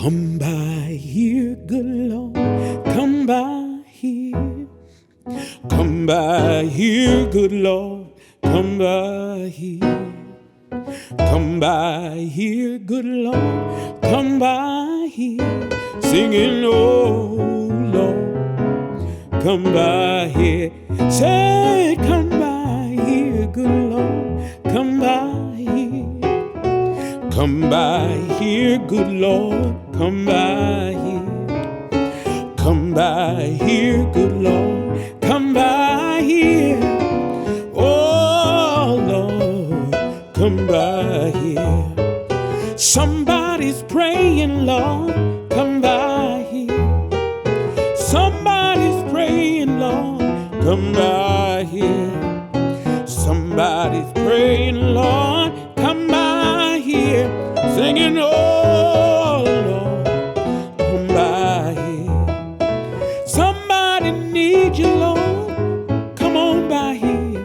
Come by here, good Lord, come by here. Come by here, good Lord, come by here. Come by here, good Lord, come by here. Singing, oh Lord, come by here. Say, come by here, good Lord, come by here. Come by here, good Lord, come by here. Come by here, good Lord, come by here. Oh Lord, come by here. Somebody's praying, Lord, come by here. Somebody's praying, Lord, come by here. Somebody's praying, Lord, come by here. Singing, oh Lord, come by here. Somebody needs you, Lord, come on by here.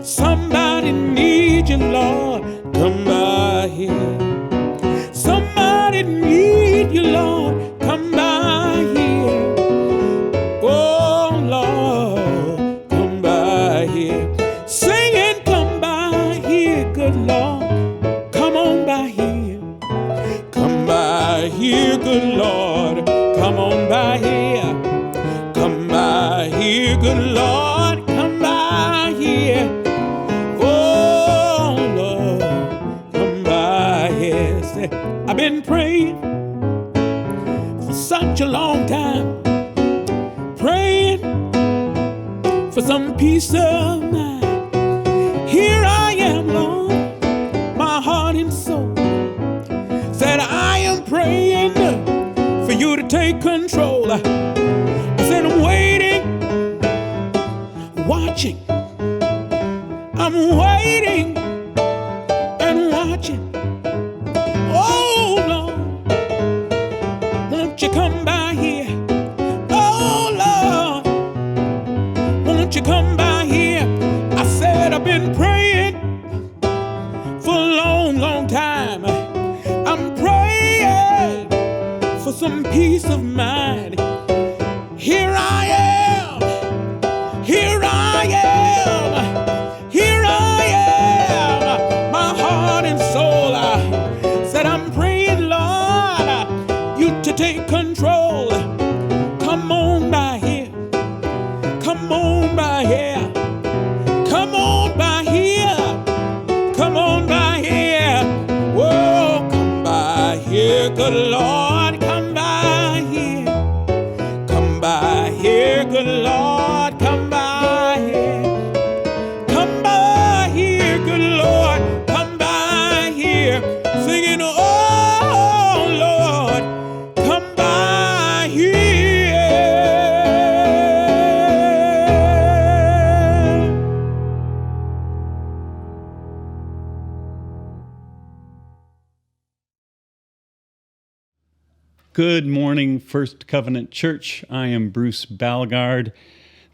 Somebody needs you, Lord, come by here. Somebody needs you, Lord, come by here. Oh Lord, come by here. Singing, come by here, good Lord, come on by here. Come by here, good Lord, come on by here. Come by here, good Lord, come by here. Oh Lord, come by here. Say, I've been praying for such a long time, praying for some peace of mind. Here I am, Lord, my heart and soul. Said I am praying for you to take control. I said I'm waiting, watching. I'm waiting and watching. Oh Lord, won't you come by here? Oh Lord, won't you come by here? I said I've been praying for a long, long time. I'm praying for some peace of mind. Here I am, here I am, here I am, my heart and soul. I said I'm praying, Lord, you to take control. Come on by here, come on by here, come on by here, come on by here. Whoa, come by here, good Lord, come by here. Come by here, good Lord, come by here. Come by here, good Lord, come by here. Singing, oh Lord, come by here. Good morning, First Covenant Church. I am Bruce Balgaard,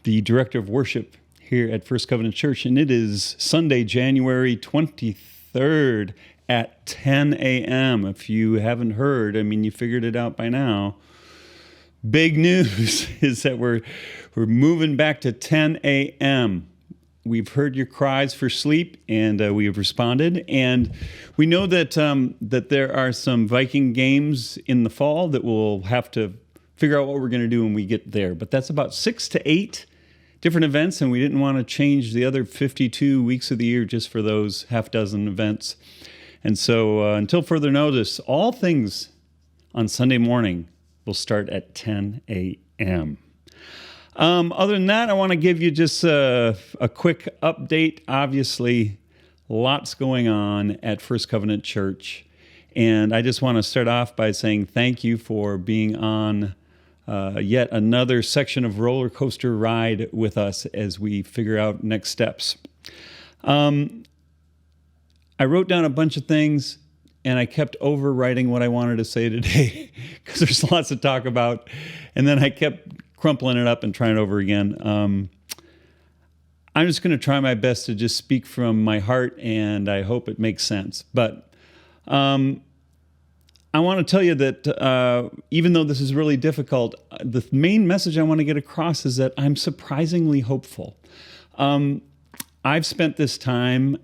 the Director of Worship here at First Covenant Church, and it is Sunday, January 23rd at 10 a.m. If you haven't heard, I mean, you figured it out by now. Big news is that we're moving back to 10 a.m. We've heard your cries for sleep, and we have responded. And we know that that there are some Viking games in the fall that we'll have to figure out what we're going to do when we get there. But that's about 6 to 8 different events, and we didn't want to change the other 52 weeks of the year just for those half dozen events. And so until further notice, all things on Sunday morning will start at 10 a.m. Other than that, I want to give you just a quick update. Obviously, lots going on at First Covenant Church. And I just want to start off by saying thank you for being on yet another section of roller coaster ride with us as we figure out next steps. I wrote down a bunch of things, and I kept overwriting what I wanted to say today because there's lots to talk about. And then I kept crumpling it up and trying it over again. I'm just going to try my best to just speak from my heart, and I hope it makes sense. But I I want to tell you that even though this is really difficult, the main message I want to get across is that I'm surprisingly hopeful. I've spent this time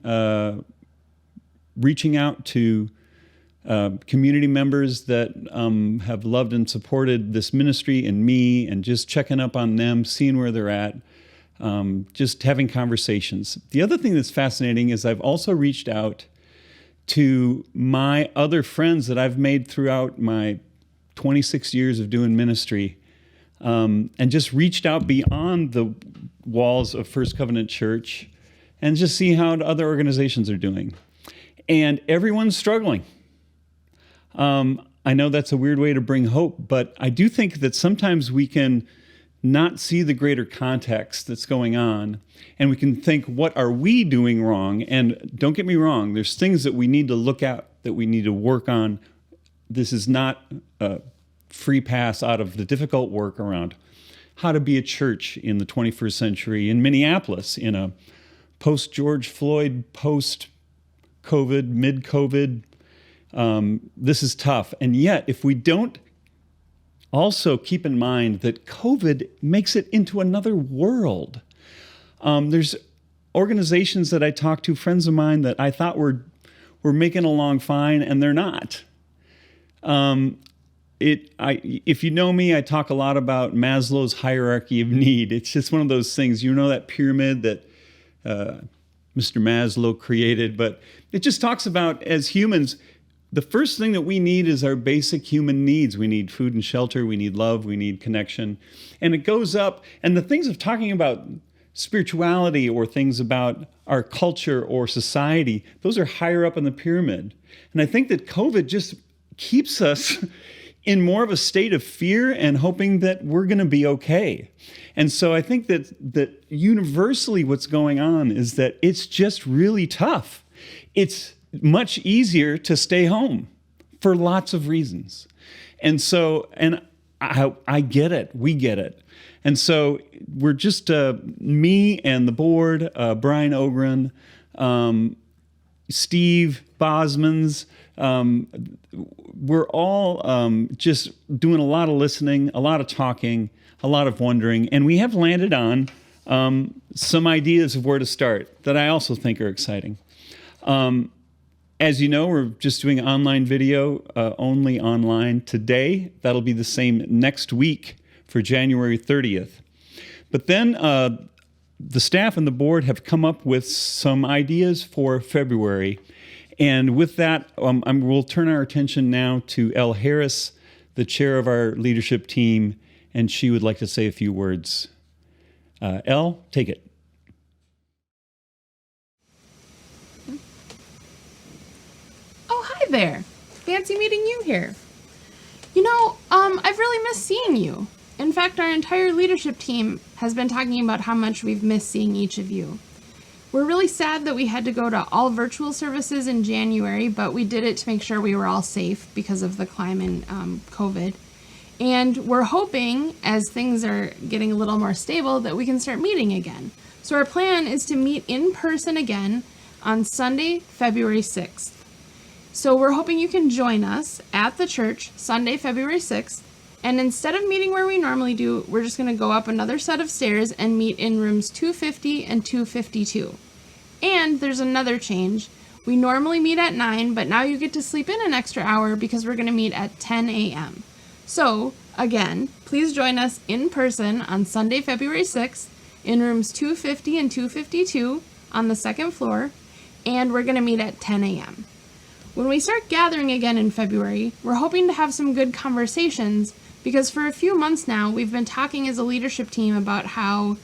reaching out to community members that have loved and supported this ministry and me, and just checking up on them, seeing where they're at, just having conversations. The other thing that's fascinating is I've also reached out to my other friends that I've made throughout my 26 years of doing ministry, and just reached out beyond the walls of First Covenant Church and just see how other organizations are doing. And everyone's struggling. I know that's a weird way to bring hope, but I do think that sometimes we can not see the greater context that's going on, and we can think, what are we doing wrong? And don't get me wrong, there's things that we need to look at, that we need to work on. This is not a free pass out of the difficult work around how to be a church in the 21st century in Minneapolis, in a post-George Floyd, post-COVID, mid-COVID. This is tough. And yet, if we don't also keep in mind that COVID makes it into another world. There's organizations that I talk to, friends of mine, that I thought were making along fine, and they're not. If you know me, I talk a lot about Maslow's hierarchy of need. It's just one of those things, you know, that pyramid that Mr. Maslow created, but it just talks about, as humans, the first thing that we need is our basic human needs. We need food and shelter, we need love, we need connection. And it goes up, and the things of talking about spirituality or things about our culture or society, those are higher up in the pyramid. And I think that COVID just keeps us in more of a state of fear and hoping that we're going to be okay. And so I think that universally what's going on is that it's just really tough. It's much easier to stay home for lots of reasons. And so, and I get it, we get it. And so we're just, me and the board, Brian Ogren, Steve Bosmans, we're all just doing a lot of listening, a lot of talking, a lot of wondering, and we have landed on some ideas of where to start that I also think are exciting. As you know, we're just doing online video, only online today. That'll be the same next week for January 30th. But then the staff and the board have come up with some ideas for February. And with that, we'll turn our attention now to Elle Harris, the chair of our leadership team, and she would like to say a few words. Elle, take it. Hi there. Fancy meeting you here. You know, I've really missed seeing you. In fact, our entire leadership team has been talking about how much we've missed seeing each of you. We're really sad that we had to go to all virtual services in January, but we did it to make sure we were all safe because of the climate and COVID. And we're hoping, as things are getting a little more stable, that we can start meeting again. So our plan is to meet in person again on Sunday, February 6th. So we're hoping you can join us at the church Sunday, February 6th. And instead of meeting where we normally do, we're just going to go up another set of stairs and meet in rooms 250 and 252. And there's another change. We normally meet at 9, but now you get to sleep in an extra hour because we're going to meet at 10 a.m. So, again, please join us in person on Sunday, February 6th in rooms 250 and 252 on the second floor, and we're going to meet at 10 a.m. When we start gathering again in February, we're hoping to have some good conversations because for a few months now, we've been talking as a leadership team about how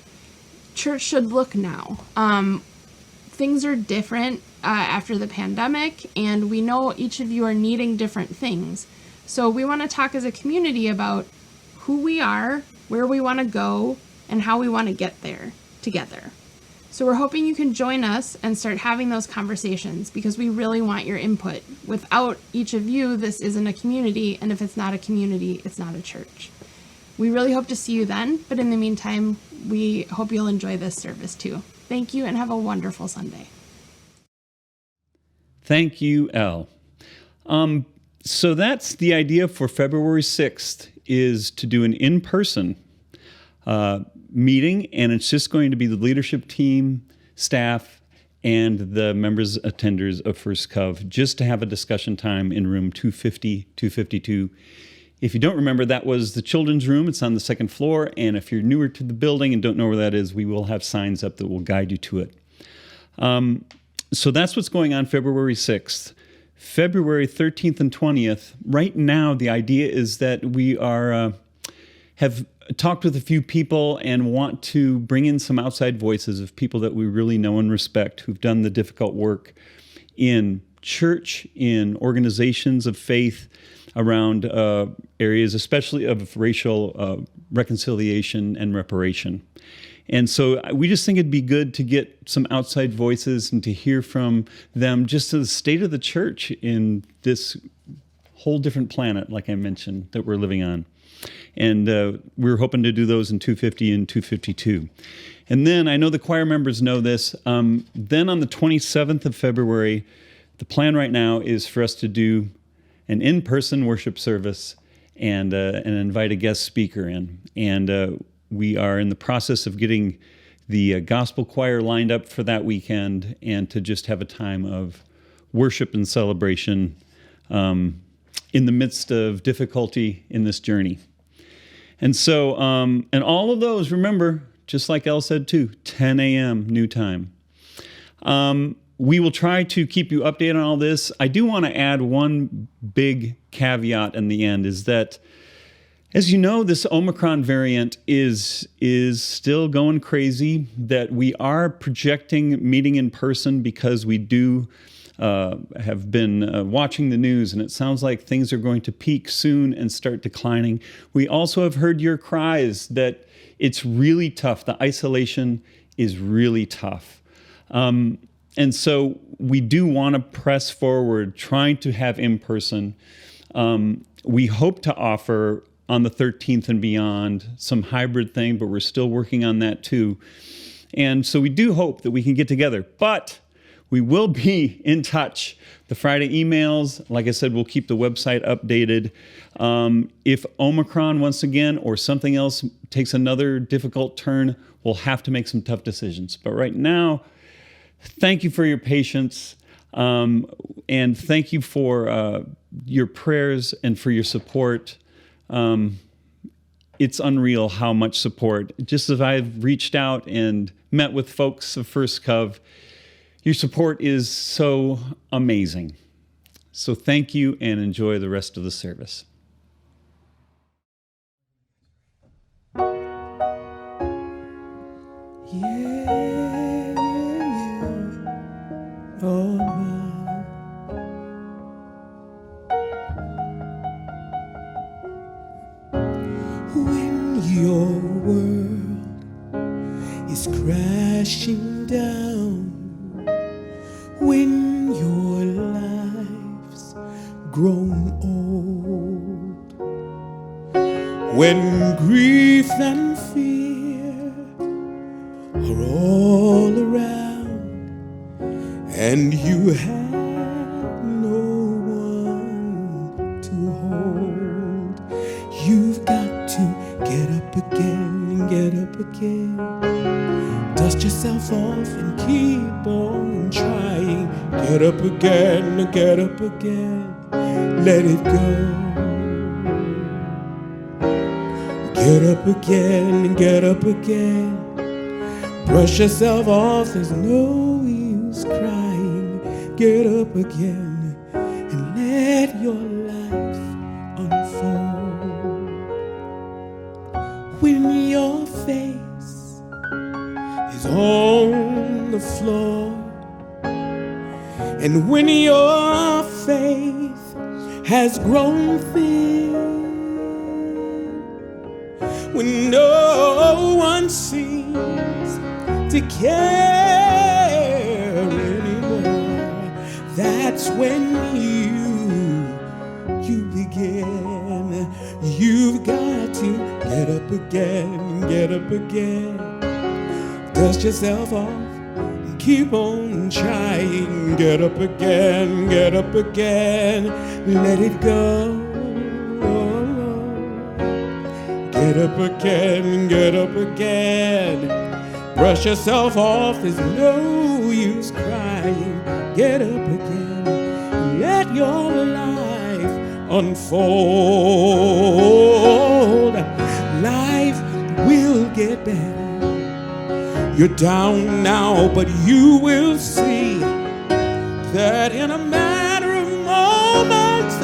church should look now. Things are different after the pandemic, and we know each of you are needing different things. So we want to talk as a community about who we are, where we want to go, and how we want to get there together. So we're hoping you can join us and start having those conversations because we really want your input. Without each of you, this isn't a community, and if it's not a community, it's not a church. We really hope to see you then, but in the meantime, we hope you'll enjoy this service too. Thank you and have a wonderful Sunday. Thank you, Elle. So that's the idea for February 6th, is to do an in-person meeting, and it's just going to be the leadership team, staff, and the members, attenders of First Cov, just to have a discussion time in room 250, 252. If you don't remember, that was the children's room. It's on the second floor, and if you're newer to the building and don't know where that is, we will have signs up that will guide you to it. So that's what's going on February 6th. February 13th and 20th, right now the idea is that we have talked with a few people and want to bring in some outside voices of people that we really know and respect, who've done the difficult work in church, in organizations of faith, around areas especially of racial reconciliation and reparation. And so we just think it'd be good to get some outside voices and to hear from them just to the state of the church in this whole different planet, like I mentioned, that we're living on. And we're hoping to do those in 250 and 252. And then, I know the choir members know this, then on the 27th of February, the plan right now is for us to do an in-person worship service and invite a guest speaker in. And we are in the process of getting the gospel choir lined up for that weekend, and to just have a time of worship and celebration in the midst of difficulty in this journey. And so, and all of those, remember, just like Elle said too, 10 a.m. new time. We will try to keep you updated on all this. I do want to add one big caveat in the end, is that, as you know, this Omicron variant is still going crazy, that we are projecting meeting in person because we do have been watching the news, and it sounds like things are going to peak soon and start declining. We also have heard your cries that it's really tough. The isolation is really tough. And so we do want to press forward, trying to have in person. We hope to offer on the 13th and beyond some hybrid thing, but we're still working on that too. And so we do hope that we can get together, but we will be in touch. The Friday emails, like I said, we'll keep the website updated. If Omicron once again or something else takes another difficult turn, we'll have to make some tough decisions. But right now, thank you for your patience, and thank you for your prayers and for your support. It's unreal how much support. Just as I've reached out and met with folks of First Cov, your support is so amazing. So thank you, and enjoy the rest of the service. Oh, my. When your world is crashing down, when your life's grown old, when grief and fear are all around, and you have no one to hold, you've got to get up again and get up again. Dust yourself off and keep on trying. Get up again and get up again. Let it go. Get up again and get up again. Brush yourself off, there's no use crying. Get up again and let your life unfold. When your face is on the floor, and when your faith has grown thin, when no one seems to care anymore, that's when you begin. You've got to get up again, get up again. Dust yourself off and keep on trying. Get up again, get up again. let it go. Get up again, get up again. Brush yourself off, there's no use crying. Get up again, let your life unfold. Life will get better. You're down now, but you will see that in a matter of moments,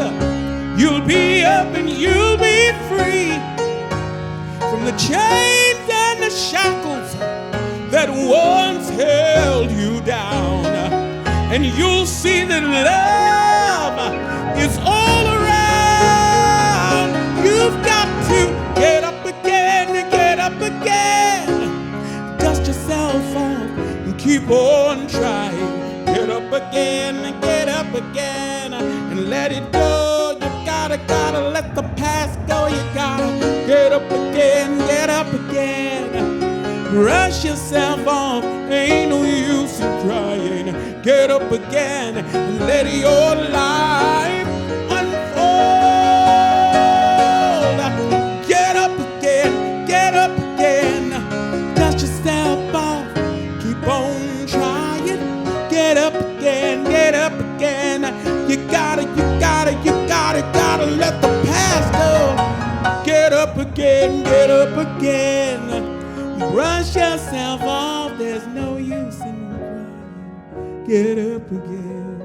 you'll be up and you'll be free from the chains and the shackles that once held you down. And you'll see that love is all around. You've got to get up again, get up again. Dust yourself off and keep on trying. Get up again, and let it go. You gotta let the past go. You gotta get up again, get up again. Brush yourself off, ain't no use in crying. Get up again and let your life unfold. Get up again, dust yourself off, keep on trying. Get up again, you gotta let the past go. Get up again, brush yourself off, there's no use in crying. Get up again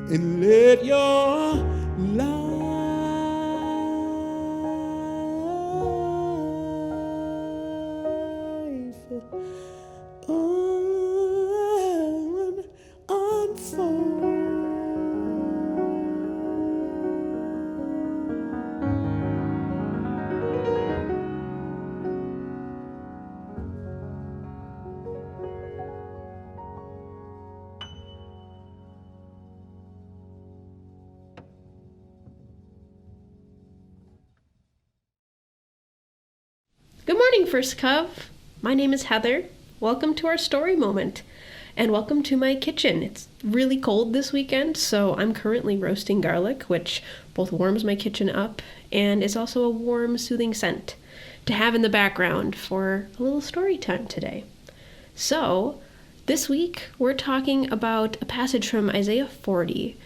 and let your life unfold. Good morning, First Cov. My name is Heather. Welcome to our story moment, and welcome to my kitchen. It's really cold this weekend, so I'm currently roasting garlic, which both warms my kitchen up and is also a warm, soothing scent to have in the background for a little story time today. So, this week we're talking about a passage from Isaiah 40,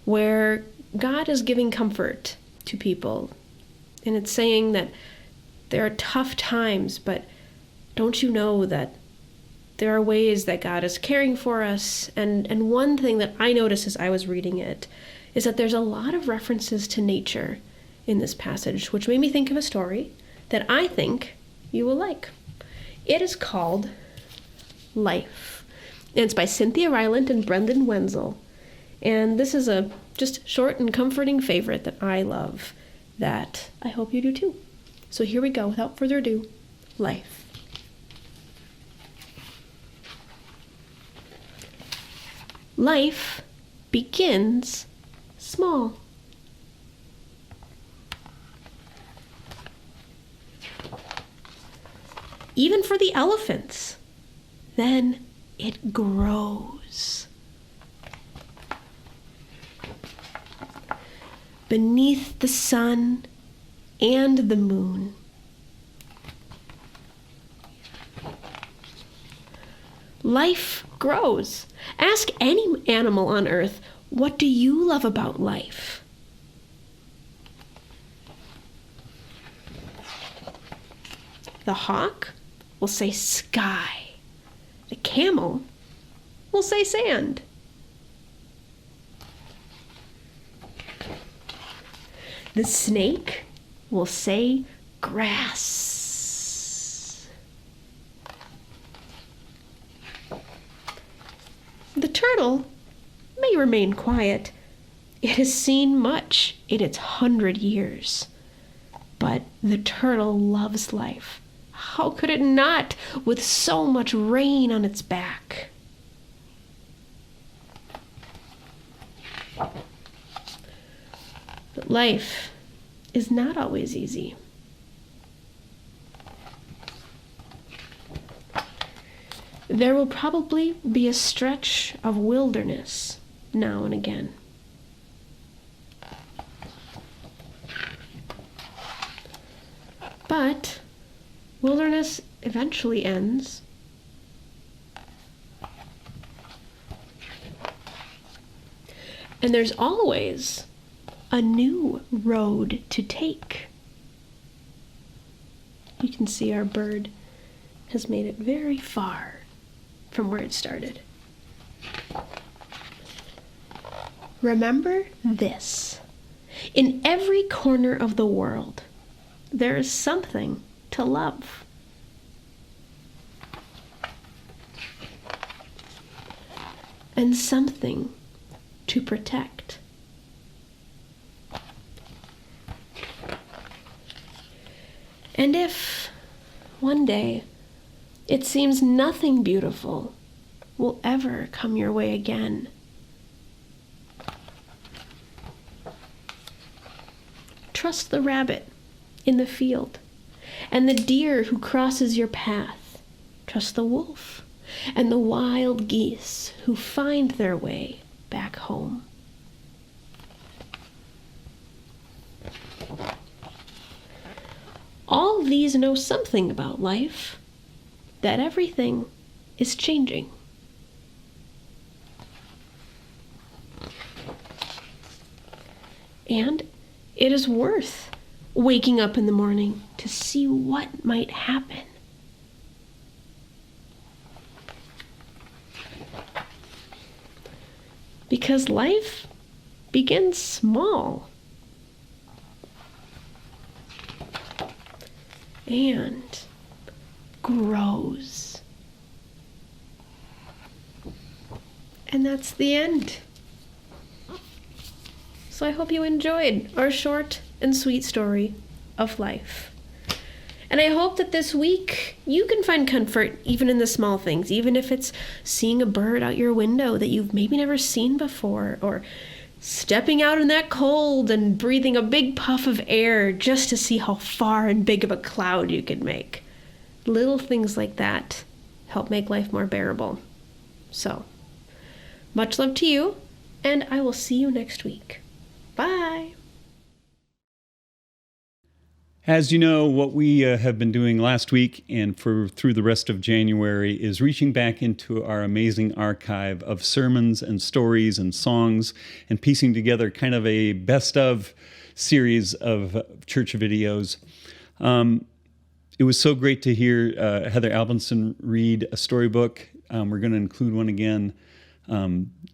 where God is giving comfort to people, and it's saying that there are tough times, but don't you know that there are ways that God is caring for us? And one thing that I noticed as I was reading it is that there's a lot of references to nature in this passage, which made me think of a story that I think you will like. It is called Life, and it's by Cynthia Rylant and Brendan Wenzel. And this is a just short and comforting favorite that I love, that I hope you do too. So here we go, without further ado, Life. Life begins small. Even for the elephants. Then it grows. Beneath the sun and the moon. Life grows. Ask any animal on earth, what do you love about life? The hawk will say sky. The camel will say sand. The snake will say grass. The turtle may remain quiet. It has seen much in its 100 years. But the turtle loves life. How could it not, with so much rain on its back? But life is not always easy. There will probably be a stretch of wilderness now and again. darkness eventually ends. And there's always a new road to take. You can see our bird has made it very far from where it started. Remember this. In every corner of the world, there is something to love. And something to protect. And if one day it seems nothing beautiful will ever come your way again, trust the rabbit in the field and the deer who crosses your path. Trust the wolf and the wild geese who find their way back home. All these know something about life, that everything is changing. And it is worth waking up in the morning to see what might happen. Because life begins small and grows. And that's the end. So I hope you enjoyed our short and sweet story of life. And I hope that this week you can find comfort even in the small things, even if it's seeing a bird out your window that you've maybe never seen before, or stepping out in that cold and breathing a big puff of air just to see how far and big of a cloud you can make. Little things like that help make life more bearable. So, much love to you, and I will see you next week. Bye! As you know, what we have been doing last week and through the rest of January is reaching back into our amazing archive of sermons and stories and songs and piecing together kind of a best of series of church videos. It was so great to hear Heather Albinson read a storybook. We're going to include one again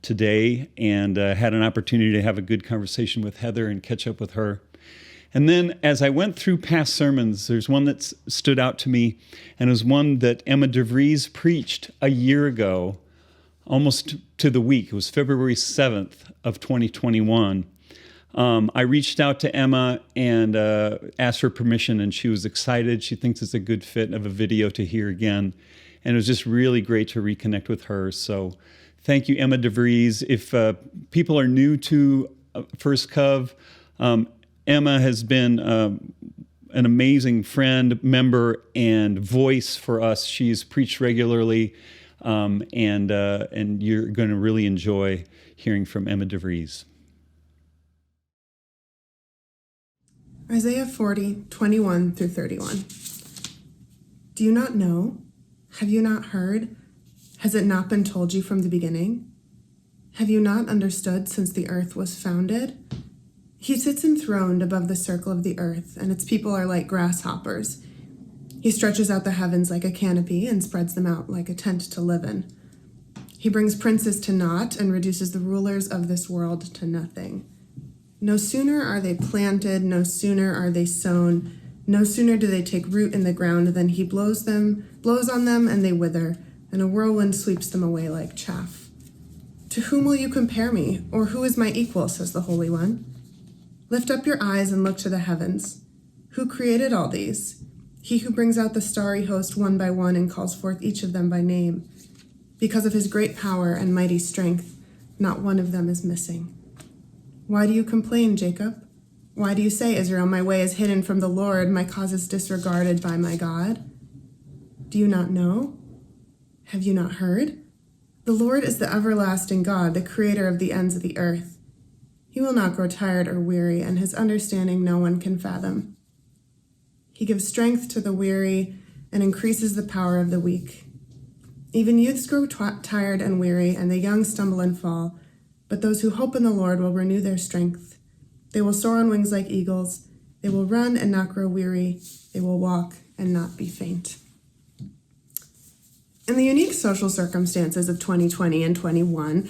today, and had an opportunity to have a good conversation with Heather and catch up with her. And then as I went through past sermons, there's one that stood out to me, and it was one that Emma DeVries preached a year ago, almost to the week. It was February 7th of 2021. I reached out to Emma and asked for permission, and she was excited. She thinks it's a good fit of a video to hear again. And it was just really great to reconnect with her. So thank you, Emma DeVries. If people are new to First Cov, Emma has been an amazing friend, member, and voice for us. She's preached regularly, and you're going to really enjoy hearing from Emma DeVries. Isaiah 40, 21 through 31. Do you not know? Have you not heard? Has it not been told you from the beginning? Have you not understood since the earth was founded? He sits enthroned above the circle of the earth, and its people are like grasshoppers. He stretches out the heavens like a canopy and spreads them out like a tent to live in. He brings princes to naught and reduces the rulers of this world to nothing. No sooner are they planted, no sooner are they sown, no sooner do they take root in the ground than he blows on them, and they wither, and a whirlwind sweeps them away like chaff. To whom will you compare me, or who is my equal, says the Holy One? Lift up your eyes and look to the heavens. Who created all these? He who brings out the starry host one by one and calls forth each of them by name. Because of his great power and mighty strength, not one of them is missing. Why do you complain, Jacob? Why do you say, Israel, my way is hidden from the Lord, my cause is disregarded by my God? Do you not know? Have you not heard? The Lord is the everlasting God, the creator of the ends of the earth. He will not grow tired or weary, and his understanding no one can fathom. He gives strength to the weary and increases the power of the weak. Even youths grow tired and weary, and the young stumble and fall. But those who hope in the Lord will renew their strength. They will soar on wings like eagles. They will run and not grow weary. They will walk and not be faint. In the unique social circumstances of 2020 and 21,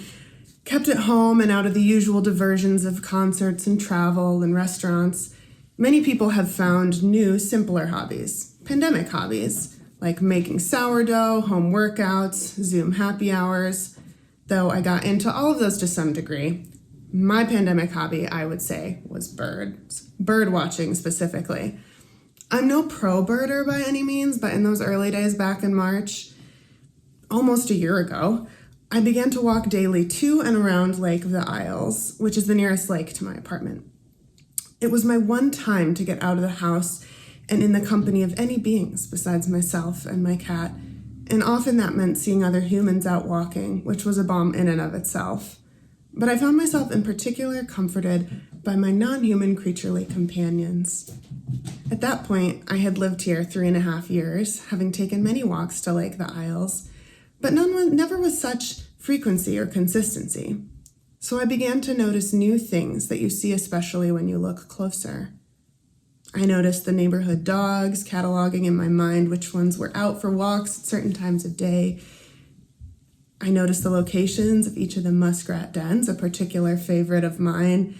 kept at home and out of the usual diversions of concerts and travel and restaurants, many people have found new, simpler hobbies, pandemic hobbies, like making sourdough, home workouts, Zoom happy hours. Though I got into all of those to some degree, my pandemic hobby, I would say, was bird watching specifically. I'm no pro birder by any means, but in those early days back in March, almost a year ago, I began to walk daily to and around Lake of the Isles, which is the nearest lake to my apartment. It was my one time to get out of the house and in the company of any beings besides myself and my cat, and often that meant seeing other humans out walking, which was a balm in and of itself. But I found myself in particular comforted by my non-human creaturely companions. At that point, I had lived here 3.5 years, having taken many walks to Lake the Isles, but never with such frequency or consistency. So I began to notice new things that you see especially when you look closer. I noticed the neighborhood dogs, cataloging in my mind which ones were out for walks at certain times of day. I noticed the locations of each of the muskrat dens, a particular favorite of mine.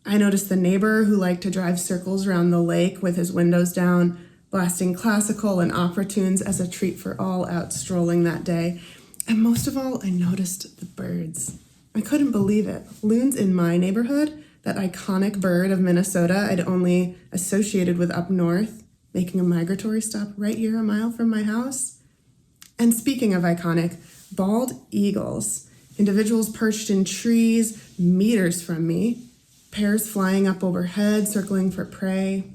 I noticed the neighbor who liked to drive circles around the lake with his windows down, blasting classical and opera tunes as a treat for all out strolling that day. And most of all, I noticed the birds. I couldn't believe it. Loons in my neighborhood, that iconic bird of Minnesota I'd only associated with up north, making a migratory stop right here a mile from my house. And speaking of iconic, bald eagles, individuals perched in trees meters from me, pairs flying up overhead, circling for prey.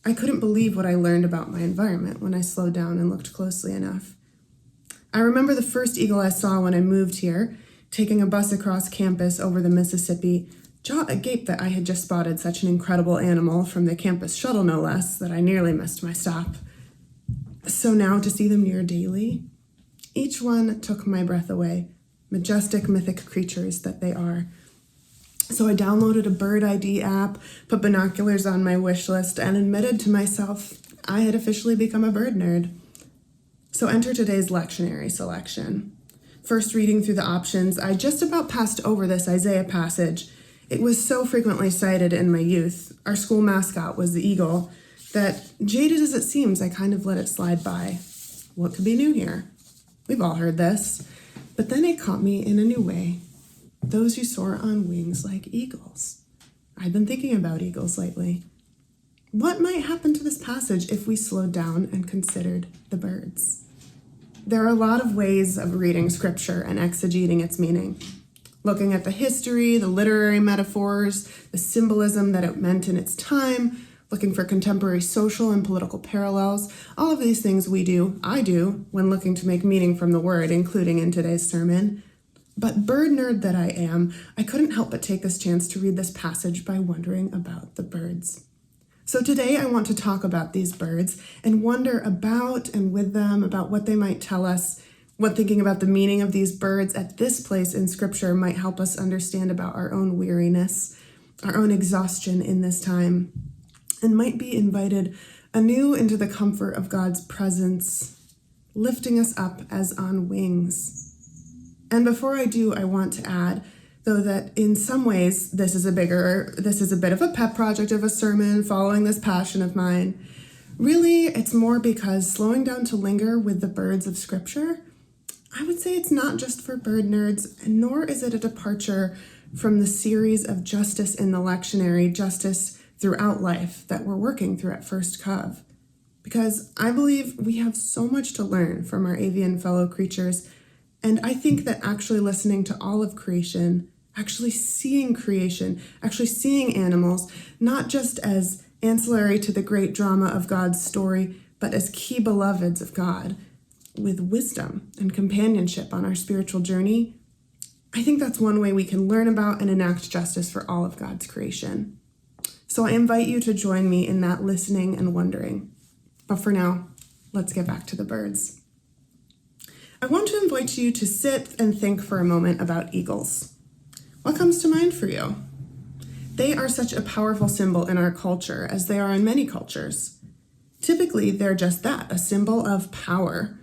I couldn't believe what I learned about my environment when I slowed down and looked closely enough. I remember the first eagle I saw when I moved here, taking a bus across campus over the Mississippi, jaw agape that I had just spotted such an incredible animal from the campus shuttle, no less, that I nearly missed my stop. So now to see them near daily, each one took my breath away, majestic mythic creatures that they are. So I downloaded a bird ID app, put binoculars on my wish list, and admitted to myself I had officially become a bird nerd. So enter today's lectionary selection. First reading through the options, I just about passed over this Isaiah passage. It was so frequently cited in my youth. Our school mascot was the eagle, that jaded as it seems, I kind of let it slide by. What could be new here? We've all heard this. But then it caught me in a new way. Those who soar on wings like eagles. I've been thinking about eagles lately. What might happen to this passage if we slowed down and considered the birds? There are a lot of ways of reading scripture and exegeting its meaning. Looking at the history, the literary metaphors, the symbolism that it meant in its time, looking for contemporary social and political parallels, all of these things I do, when looking to make meaning from the word, including in today's sermon. But bird nerd that I am, I couldn't help but take this chance to read this passage by wondering about the birds. So today I want to talk about these birds and wonder about and with them about what they might tell us, what thinking about the meaning of these birds at this place in Scripture might help us understand about our own weariness, our own exhaustion in this time, and might be invited anew into the comfort of God's presence, lifting us up as on wings. And before I do, I want to add, though, that in some ways this is a bit of a pet project of a sermon following this passion of mine. Really, it's more because slowing down to linger with the birds of Scripture, I would say it's not just for bird nerds, nor is it a departure from the series of justice in the lectionary, justice throughout life that we're working through at First Cov. Because I believe we have so much to learn from our avian fellow creatures, and I think that actually listening to all of creation, actually seeing animals, not just as ancillary to the great drama of God's story, but as key beloveds of God, with wisdom and companionship on our spiritual journey, I think that's one way we can learn about and enact justice for all of God's creation. So I invite you to join me in that listening and wondering. But for now, let's get back to the birds. I want to invite you to sit and think for a moment about eagles. What comes to mind for you? They are such a powerful symbol in our culture, as they are in many cultures. Typically, they're just that, a symbol of power.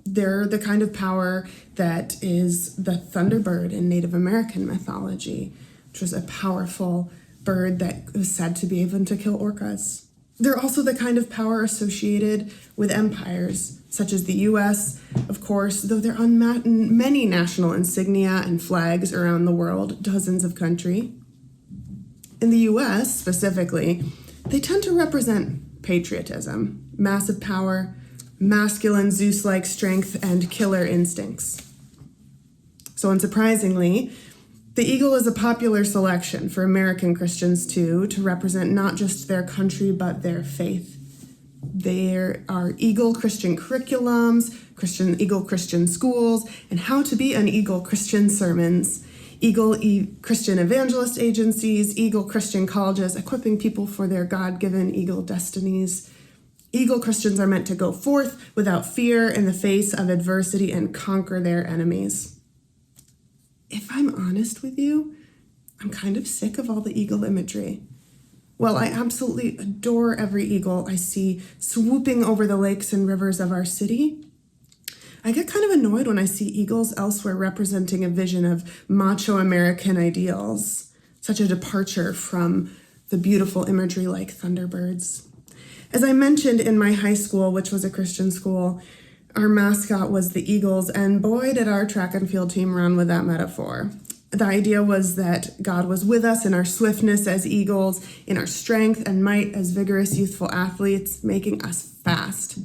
They're the kind of power that is the thunderbird in Native American mythology, which was a powerful bird that was said to be able to kill orcas. They're also the kind of power associated with empires, such as the US, of course, though they're on many national insignia and flags around the world, dozens of countries. In the US, specifically, they tend to represent patriotism, massive power, masculine Zeus-like strength, and killer instincts. So unsurprisingly, the eagle is a popular selection for American Christians too, to represent not just their country, but their faith. There are Eagle Christian curriculums, Eagle Christian schools, and how to be an Eagle Christian sermons, Eagle Christian evangelist agencies, Eagle Christian colleges, equipping people for their God-given Eagle destinies. Eagle Christians are meant to go forth without fear in the face of adversity and conquer their enemies. If I'm honest with you, I'm kind of sick of all the eagle imagery. While I absolutely adore every eagle I see swooping over the lakes and rivers of our city, I get kind of annoyed when I see eagles elsewhere representing a vision of macho American ideals, such a departure from the beautiful imagery like thunderbirds. As I mentioned, in my high school, which was a Christian school, our mascot was the Eagles, and boy, did our track and field team run with that metaphor. The idea was that God was with us in our swiftness as eagles, in our strength and might as vigorous, youthful athletes, making us fast.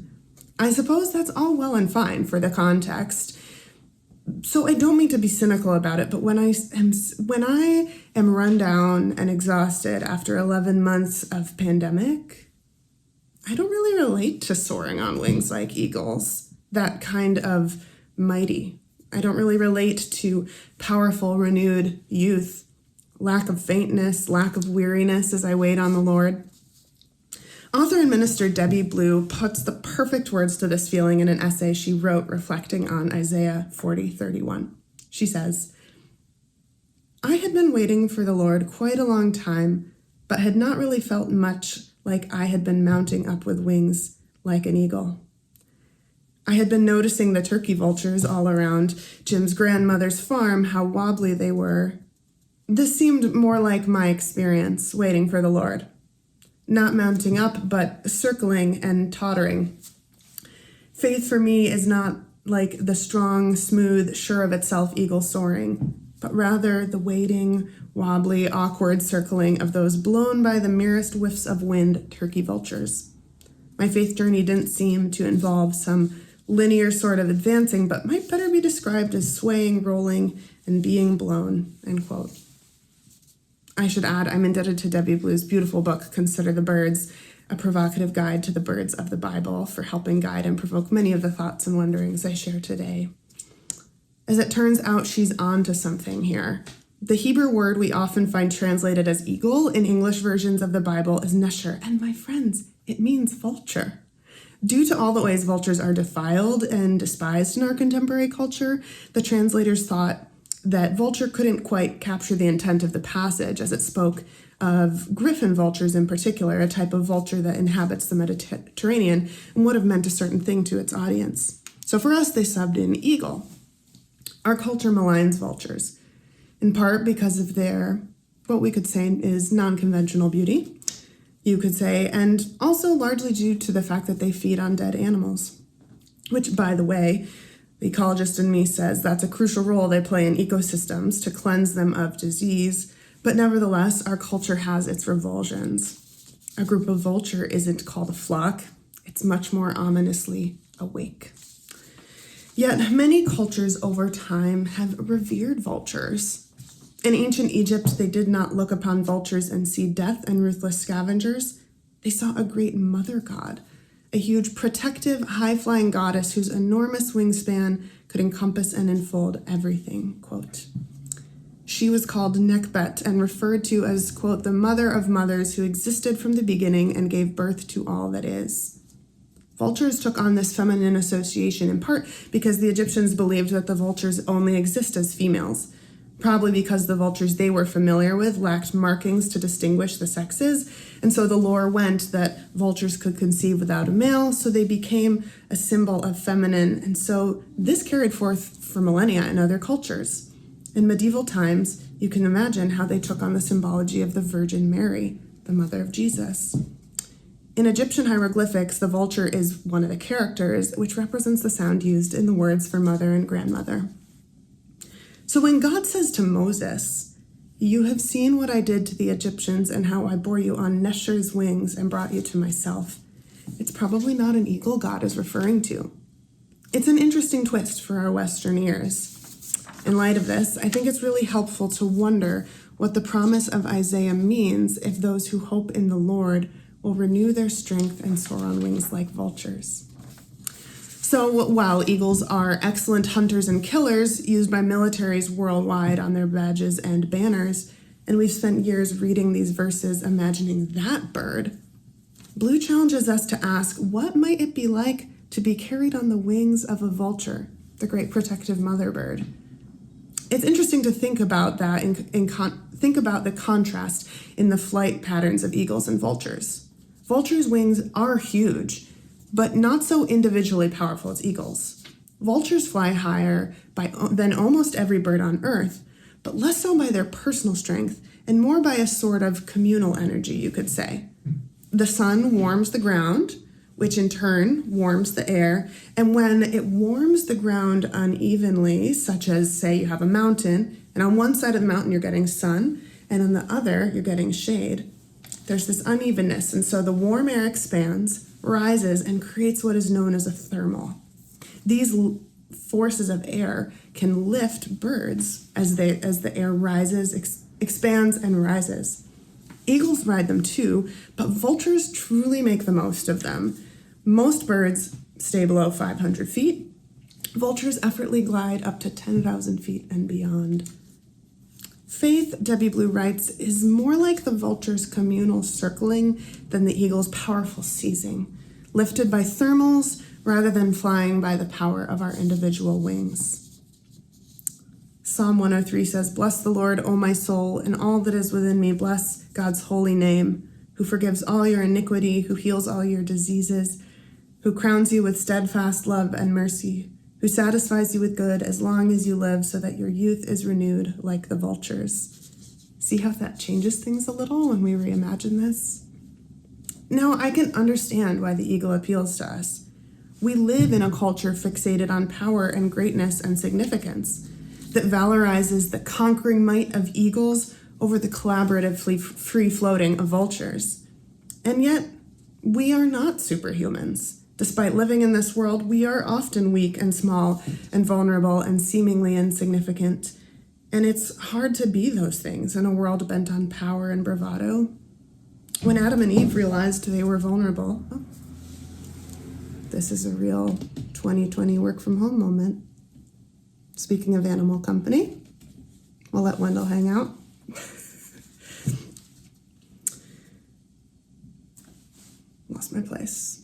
I suppose that's all well and fine for the context. So I don't mean to be cynical about it, but when I am run down and exhausted after 11 months of pandemic, I don't really relate to soaring on wings like eagles, that kind of mighty. I don't really relate to powerful, renewed youth, lack of faintness, lack of weariness as I wait on the Lord. Author and minister Debbie Blue puts the perfect words to this feeling in an essay she wrote reflecting on Isaiah 40:31. She says, "I had been waiting for the Lord quite a long time, but had not really felt much like I had been mounting up with wings like an eagle. I had been noticing the turkey vultures all around Jim's grandmother's farm, how wobbly they were. This seemed more like my experience waiting for the Lord. Not mounting up, but circling and tottering. Faith for me is not like the strong, smooth, sure of itself eagle soaring, but rather the waiting, wobbly, awkward circling of those blown by the merest whiffs of wind turkey vultures. My faith journey didn't seem to involve some linear sort of advancing, but might better be described as swaying, rolling, and being blown," end quote. I should add, I'm indebted to Debbie Blue's beautiful book, Consider the Birds, a provocative guide to the birds of the Bible, for helping guide and provoke many of the thoughts and wonderings I share today. As it turns out, she's on to something here. The Hebrew word we often find translated as eagle in English versions of the Bible is nesher, and my friends, it means vulture. Due to all the ways vultures are defiled and despised in our contemporary culture, the translators thought that vulture couldn't quite capture the intent of the passage, as it spoke of griffin vultures in particular, a type of vulture that inhabits the Mediterranean and would have meant a certain thing to its audience. So for us, they subbed in eagle. Our culture maligns vultures, in part because of their, what we could say is non-conventional beauty, you could say, and also largely due to the fact that they feed on dead animals, which, by the way, the ecologist in me says that's a crucial role they play in ecosystems to cleanse them of disease, but nevertheless, our culture has its revulsions. A group of vulture isn't called a flock, it's much more ominously awake. Yet many cultures over time have revered vultures. In ancient Egypt, they did not look upon vultures and see death and ruthless scavengers. They saw a great mother god, a huge protective, high-flying goddess whose enormous wingspan could encompass and enfold everything, quote. She was called Nekbet and referred to as, quote, the mother of mothers who existed from the beginning and gave birth to all that is. Vultures took on this feminine association in part because the Egyptians believed that the vultures only exist as females, probably because the vultures they were familiar with lacked markings to distinguish the sexes, and so the lore went that vultures could conceive without a male, so they became a symbol of feminine, and so this carried forth for millennia in other cultures. In medieval times, you can imagine how they took on the symbology of the Virgin Mary, the mother of Jesus. In Egyptian hieroglyphics, the vulture is one of the characters, which represents the sound used in the words for mother and grandmother. So when God says to Moses, "You have seen what I did to the Egyptians and how I bore you on Nesher's wings and brought you to myself," it's probably not an eagle God is referring to. It's an interesting twist for our Western ears. In light of this, I think it's really helpful to wonder what the promise of Isaiah means if those who hope in the Lord will renew their strength and soar on wings like vultures. So while eagles are excellent hunters and killers used by militaries worldwide on their badges and banners, and we've spent years reading these verses imagining that bird, Blue challenges us to ask, what might it be like to be carried on the wings of a vulture, the great protective mother bird? It's interesting to think about that think about the contrast in the flight patterns of eagles and vultures. Vultures' wings are huge, but not so individually powerful as eagles. Vultures fly higher than almost every bird on Earth, but less so by their personal strength and more by a sort of communal energy, you could say. The sun warms the ground, which in turn warms the air, and when it warms the ground unevenly, such as, say, you have a mountain, and on one side of the mountain you're getting sun, and on the other you're getting shade, there's this unevenness, and so the warm air expands, rises, and creates what is known as a thermal. These forces of air can lift birds as the air rises, expands, and rises. Eagles ride them too, but vultures truly make the most of them. Most birds stay below 500 feet. Vultures effortlessly glide up to 10,000 feet and beyond. Faith, Debbie Blue writes, is more like the vulture's communal circling than the eagle's powerful seizing, lifted by thermals rather than flying by the power of our individual wings. Psalm 103 says, "Bless the Lord, O my soul, and all that is within me, bless God's holy name, who forgives all your iniquity, who heals all your diseases, who crowns you with steadfast love and mercy, who satisfies you with good as long as you live, so that your youth is renewed like the vultures." See how that changes things a little when we reimagine this? Now, I can understand why the eagle appeals to us. We live in a culture fixated on power and greatness and significance that valorizes the conquering might of eagles over the collaborative free-floating of vultures. And yet, we are not superhumans. Despite living in this world, we are often weak and small and vulnerable and seemingly insignificant. And it's hard to be those things in a world bent on power and bravado. When Adam and Eve realized they were vulnerable, this is a real 2020 work from home moment. Speaking of animal company, we'll let Wendell hang out. Lost my place.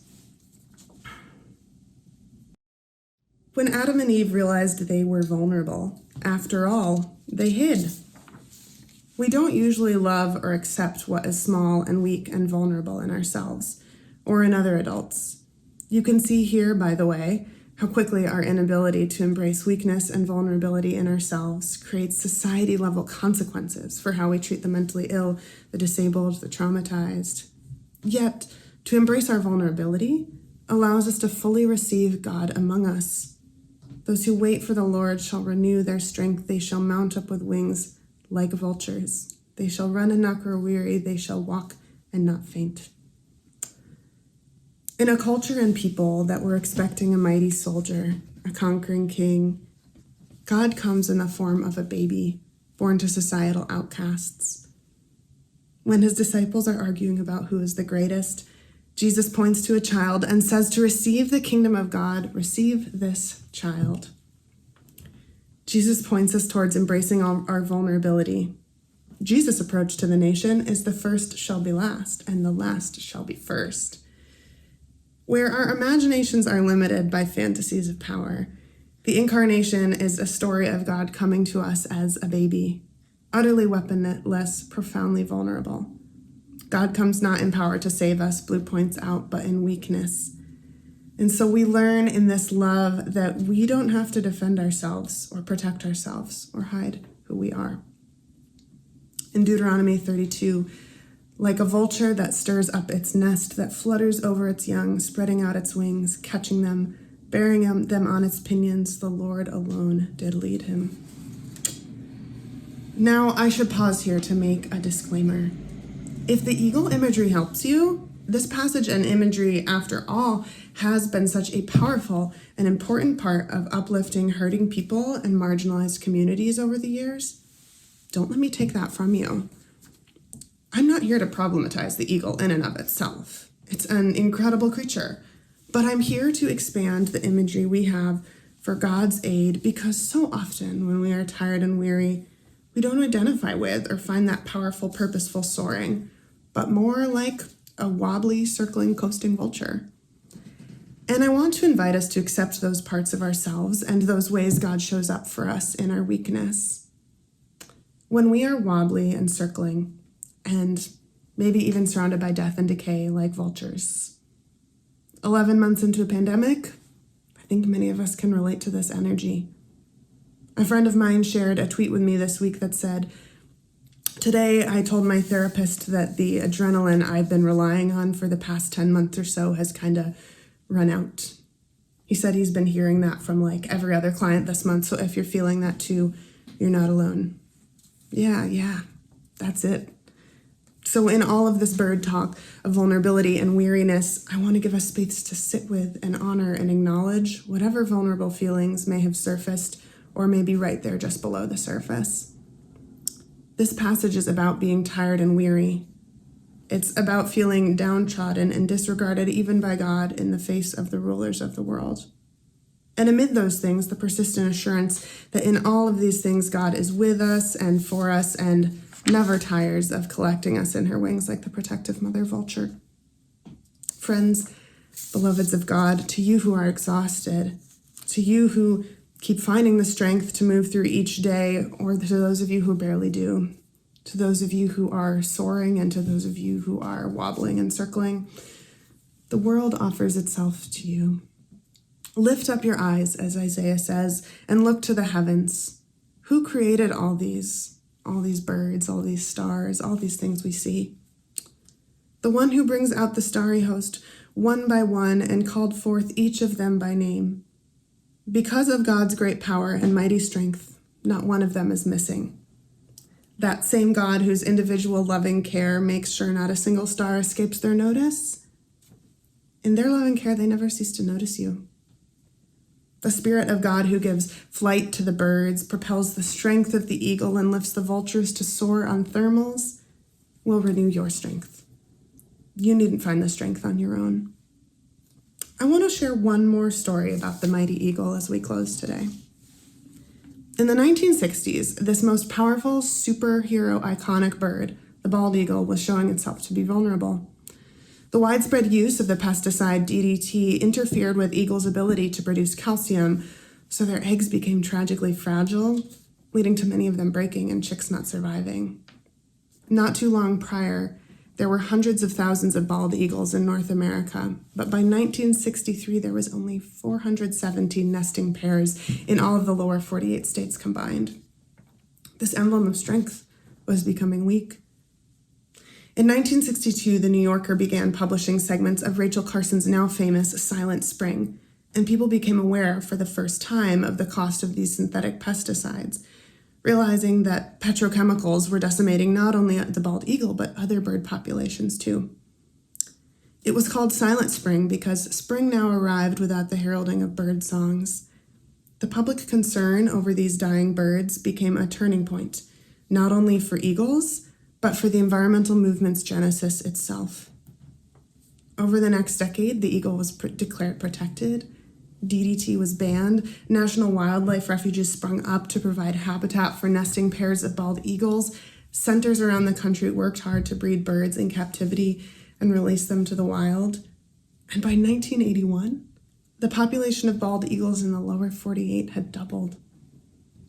When Adam and Eve realized they were vulnerable, after all, they hid. We don't usually love or accept what is small and weak and vulnerable in ourselves or in other adults. You can see here, by the way, how quickly our inability to embrace weakness and vulnerability in ourselves creates society-level consequences for how we treat the mentally ill, the disabled, the traumatized. Yet, to embrace our vulnerability allows us to fully receive God among us. Those who wait for the Lord shall renew their strength. They shall mount up with wings like vultures. They shall run and not grow weary. They shall walk and not faint. In a culture and people that were expecting a mighty soldier, a conquering king, God comes in the form of a baby born to societal outcasts. When his disciples are arguing about who is the greatest, Jesus points to a child and says, to receive the kingdom of God, receive this child. Jesus points us towards embracing our vulnerability. Jesus' approach to the nation is the first shall be last and the last shall be first. Where our imaginations are limited by fantasies of power, the incarnation is a story of God coming to us as a baby, utterly weaponless, profoundly vulnerable. God comes not in power to save us, Blue points out, but in weakness. And so we learn in this love that we don't have to defend ourselves or protect ourselves or hide who we are. In Deuteronomy 32, like a vulture that stirs up its nest, that flutters over its young, spreading out its wings, catching them, bearing them on its pinions, the Lord alone did lead him. Now, I should pause here to make a disclaimer. If the eagle imagery helps you, this passage and imagery, after all, has been such a powerful and important part of uplifting hurting people and marginalized communities over the years. Don't let me take that from you. I'm not here to problematize the eagle in and of itself. It's an incredible creature, but I'm here to expand the imagery we have for God's aid, because so often when we are tired and weary, we don't identify with or find that powerful, purposeful soaring, but more like a wobbly, circling, coasting vulture. And I want to invite us to accept those parts of ourselves and those ways God shows up for us in our weakness. When we are wobbly and circling, and maybe even surrounded by death and decay like vultures. 11 months into a pandemic, I think many of us can relate to this energy. A friend of mine shared a tweet with me this week that said, "Today I told my therapist that the adrenaline I've been relying on for the past 10 months or so has kind of run out." He said he's been hearing that from like every other client this month, so if you're feeling that too, you're not alone. Yeah, that's it. So in all of this bird talk of vulnerability and weariness, I want to give us space to sit with and honor and acknowledge whatever vulnerable feelings may have surfaced or may be right there just below the surface. This passage is about being tired and weary. It's about feeling downtrodden and disregarded even by God in the face of the rulers of the world. And amid those things, the persistent assurance that in all of these things, God is with us and for us and never tires of collecting us in her wings like the protective mother vulture. Friends, beloveds of God, to you who are exhausted, to you who keep finding the strength to move through each day, or to those of you who barely do, to those of you who are soaring and to those of you who are wobbling and circling, the world offers itself to you. Lift up your eyes, as Isaiah says, and look to the heavens. Who created all these birds, all these stars, all these things we see? The one who brings out the starry host one by one and called forth each of them by name. Because of God's great power and mighty strength, not one of them is missing. That same God whose individual loving care makes sure not a single star escapes their notice, in their loving care, they never cease to notice you. The Spirit of God who gives flight to the birds, propels the strength of the eagle, and lifts the vultures to soar on thermals, will renew your strength. You needn't find the strength on your own. I want to share one more story about the mighty eagle as we close today. In the 1960s, this most powerful superhero iconic bird, the bald eagle, was showing itself to be vulnerable. The widespread use of the pesticide DDT interfered with eagles' ability to produce calcium, so their eggs became tragically fragile, leading to many of them breaking and chicks not surviving. Not too long prior, there were hundreds of thousands of bald eagles in North America, but by 1963, there was only 417 nesting pairs in all of the lower 48 states combined. This emblem of strength was becoming weak. In 1962, The New Yorker began publishing segments of Rachel Carson's now famous Silent Spring, and people became aware for the first time of the cost of these synthetic pesticides, realizing that petrochemicals were decimating not only the bald eagle, but other bird populations too. It was called Silent Spring because spring now arrived without the heralding of bird songs. The public concern over these dying birds became a turning point, not only for eagles, but for the environmental movement's genesis itself. Over the next decade, the eagle was declared protected, DDT was banned, national wildlife refuges sprung up to provide habitat for nesting pairs of bald eagles, centers around the country worked hard to breed birds in captivity and release them to the wild, And by 1981, the population of bald eagles in the lower 48 had doubled.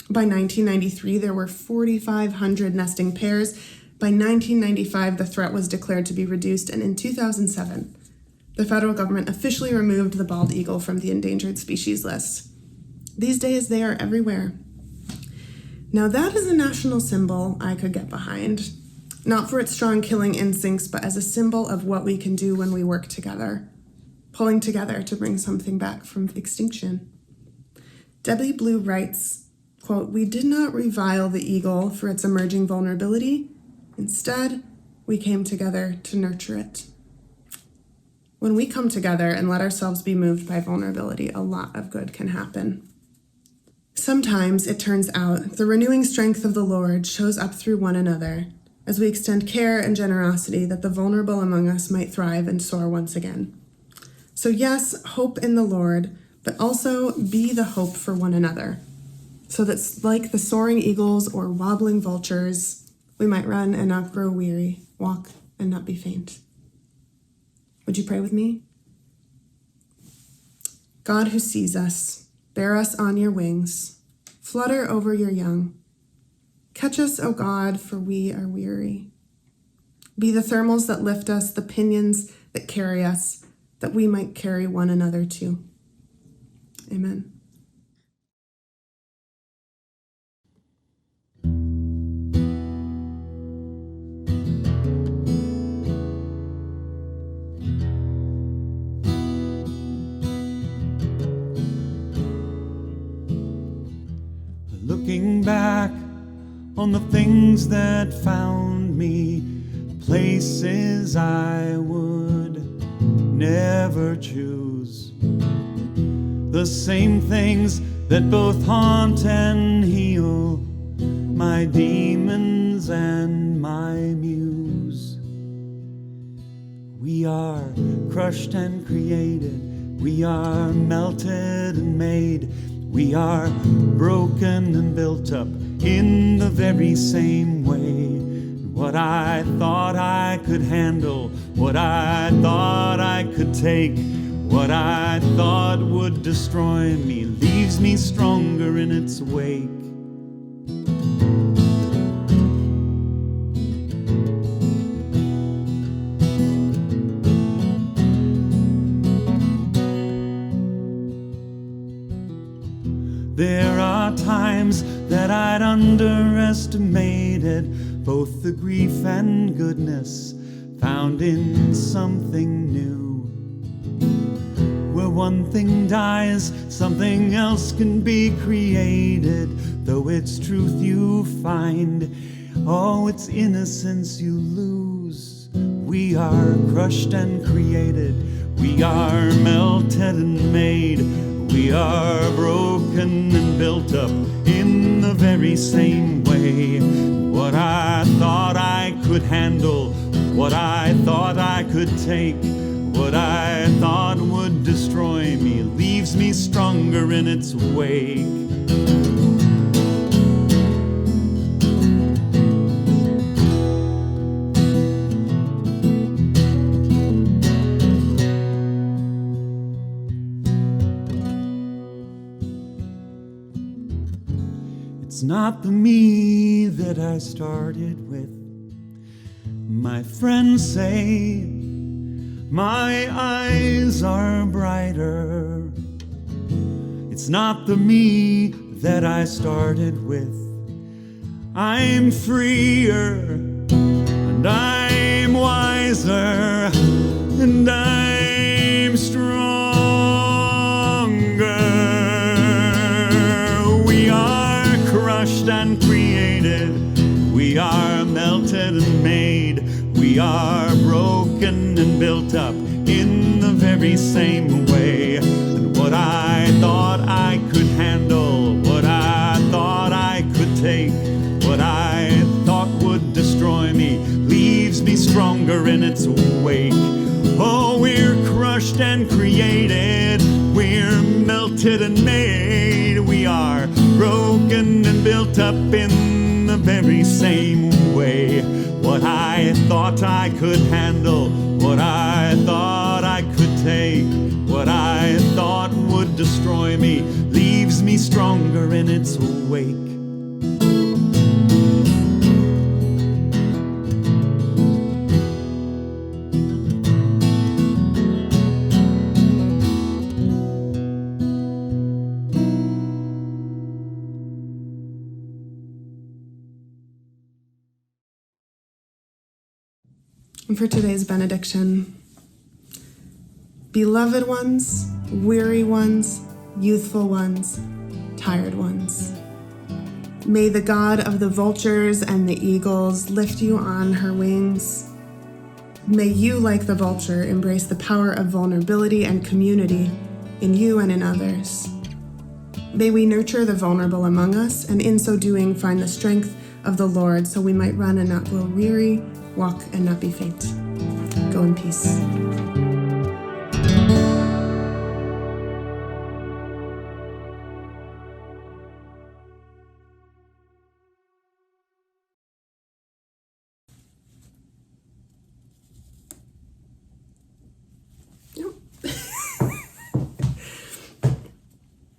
By 1993, there were 4,500 nesting pairs. By 1995, the threat was declared to be reduced, and in 2007, the federal government officially removed the bald eagle from the endangered species list. These days, they are everywhere. Now that is a national symbol I could get behind, not for its strong killing instincts, but as a symbol of what we can do when we work together, pulling together to bring something back from extinction. Debbie Blue writes, quote, "We did not revile the eagle for its emerging vulnerability. Instead, we came together to nurture it." When we come together and let ourselves be moved by vulnerability, a lot of good can happen. Sometimes, it turns out, the renewing strength of the Lord shows up through one another as we extend care and generosity that the vulnerable among us might thrive and soar once again. So yes, hope in the Lord, but also be the hope for one another, so that like the soaring eagles or wobbling vultures, we might run and not grow weary, walk and not be faint. Would you pray with me? God who sees us, bear us on your wings, flutter over your young. Catch us, O God, for we are weary. Be the thermals that lift us, the pinions that carry us, that we might carry one another too. Amen. Looking back on the things that found me, places I would never choose, the same things that both haunt and heal my demons and my muse. We are crushed and created, we are melted and made, we are broken and built up in the very same way. What I thought I could handle, what I thought I could take, what I thought would destroy me, leaves me stronger in its wake. There are times that I'd underestimated both the grief and goodness found in something new. Where one thing dies, something else can be created. Though its truth you find, oh, its innocence you lose. We are crushed and created, we are melted and made, we are broken and built up in the very same way. What I thought I could handle, what I thought I could take, what I thought would destroy me, leaves me stronger in its wake. It's not the me that I started with. My friends say my eyes are brighter. It's not the me that I started with. I'm freer, and I'm wiser, and I'm stronger. We are crushed and created, we are melted and made, we are broken and built up in the very same way. And what I thought I could handle, what I thought I could take, what I thought would destroy me, leaves me stronger in its wake. Oh, we're crushed and created, we're melted and made, we are broken and built up in the very same way. What I thought I could handle, what I thought I could take, destroy me, leaves me stronger in its wake. And for today's benediction, beloved ones, weary ones, youthful ones, tired ones, may the God of the vultures and the eagles lift you on her wings. May you, like the vulture, embrace the power of vulnerability and community in you and in others. May we nurture the vulnerable among us, and in so doing find the strength of the Lord, so we might run and not grow weary, walk and not be faint. Go in peace.